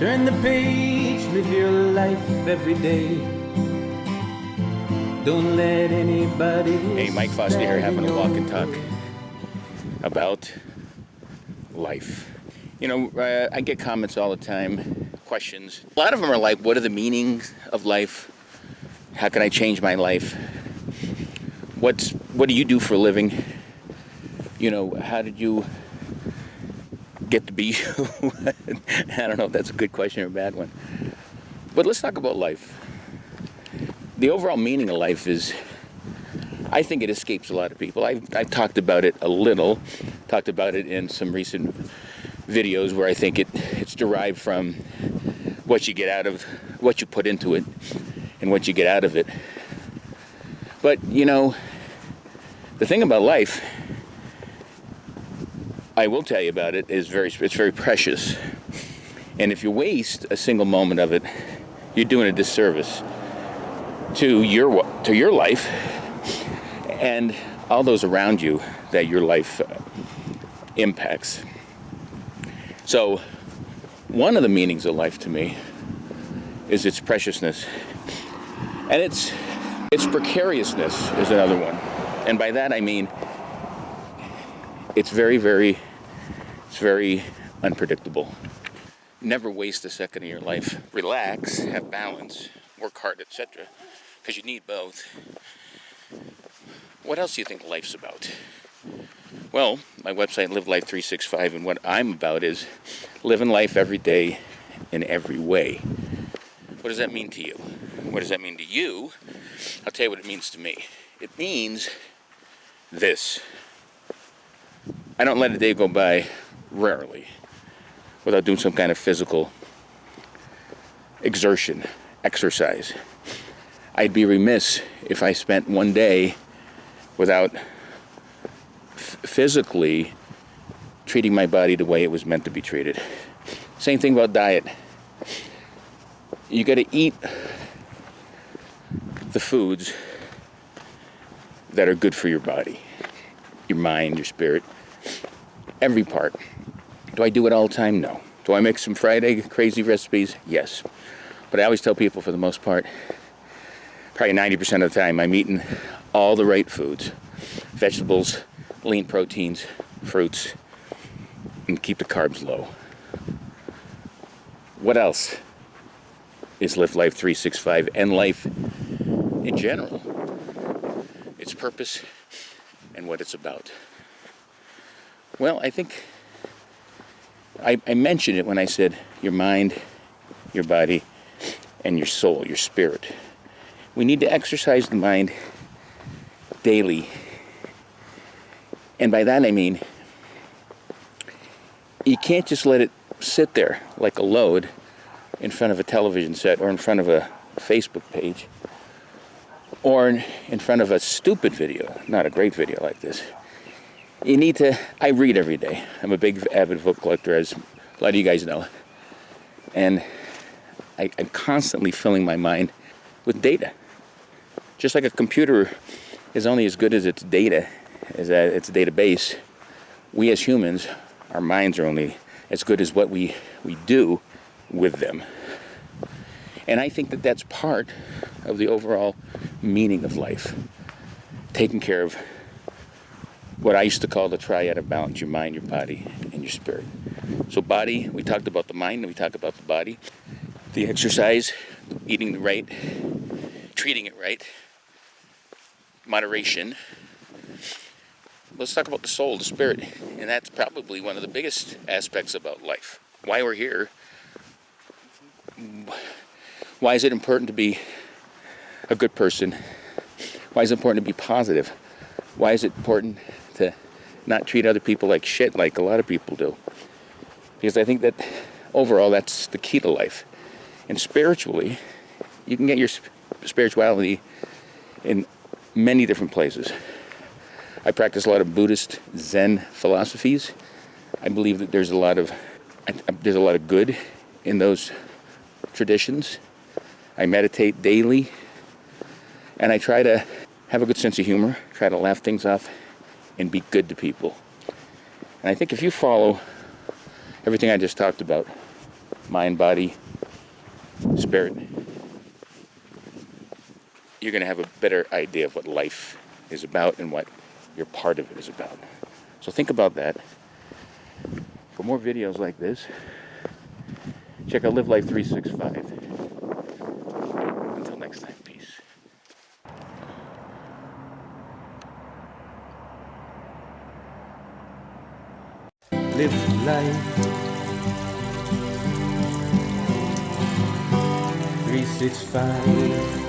Turn the page, live your life every day. Don't let anybody. Hey, Mike Foster here, having a walk and talk about life. You know, I get comments all the time, questions. A lot of them are like, what are the meanings of life? How can I change my life? What do you do for a living? You know, how did you get to be you? I don't know if that's a good question or a bad one. But let's talk about life. The overall meaning of life is, I think it escapes a lot of people. I've talked about it a little, talked about it in some recent videos where I think it's derived from what you get out of, what you put into it, and what you get out of it. But, you know, the thing about life, I will tell you about it, is it's very precious. And if you waste a single moment of it, you're doing a disservice to your life and all those around you that your life impacts. So, one of the meanings of life to me is its preciousness, and its precariousness is another one. And by that I mean it's very unpredictable. Never waste a second of your life. Relax, have balance, work hard, etc. Because you need both. What else do you think life's about? Well, my website, Live Life 365, and what I'm about is living life every day in every way. What does that mean to you? What does that mean to you? I'll tell you what it means to me. It means this. I don't let a day go by, rarely, without doing some kind of physical exertion, exercise. I'd be remiss if I spent one day without physically treating my body the way it was meant to be treated. Same thing about diet. You got to eat the foods that are good for your body, your mind, your spirit, every part. Do I do it all the time? No. Do I make some fried egg crazy recipes? Yes. But I always tell people, for the most part, probably 90% of the time, I'm eating all the right foods. Vegetables, lean proteins, fruits, and keep the carbs low. What else is Live Life 365 and life in general? Its purpose and what it's about. Well, I think I mentioned it when I said your mind, your body, and your soul, your spirit. We need to exercise the mind daily. And by that I mean, you can't just let it sit there like a load in front of a television set or in front of a Facebook page or in front of a stupid video, not a great video like this. You need to, I read every day. I'm a big avid book collector, as a lot of you guys know. And I'm constantly filling my mind with data. Just like a computer is only as good as its data, as its database, we as humans, our minds are only as good as what we do with them. And I think that that's part of the overall meaning of life. Taking care of what I used to call the triad of balance: your mind, your body, and your spirit. So body, we talked about the mind, and we talked about the body. The exercise, eating right, treating it right, moderation. Let's talk about the soul, the spirit, and that's probably one of the biggest aspects about life. Why we're here. Why is it important to be a good person? Why is it important to be positive? Why is it important to not treat other people like shit like a lot of people do? Because I think that overall that's the key to life. And spiritually, you can get your spirituality in many different places. I practice a lot of Buddhist Zen philosophies. I believe that there's a lot of good in those traditions. I meditate daily, and I try to have a good sense of humor, try to laugh things off, and be good to people. And I think if you follow everything I just talked about, mind, body, spirit, you're going to have a better idea of what life is about and what your part of it is about. So think about that. For more videos like this, check out Live Life 365. Until next time, peace. Live life 365.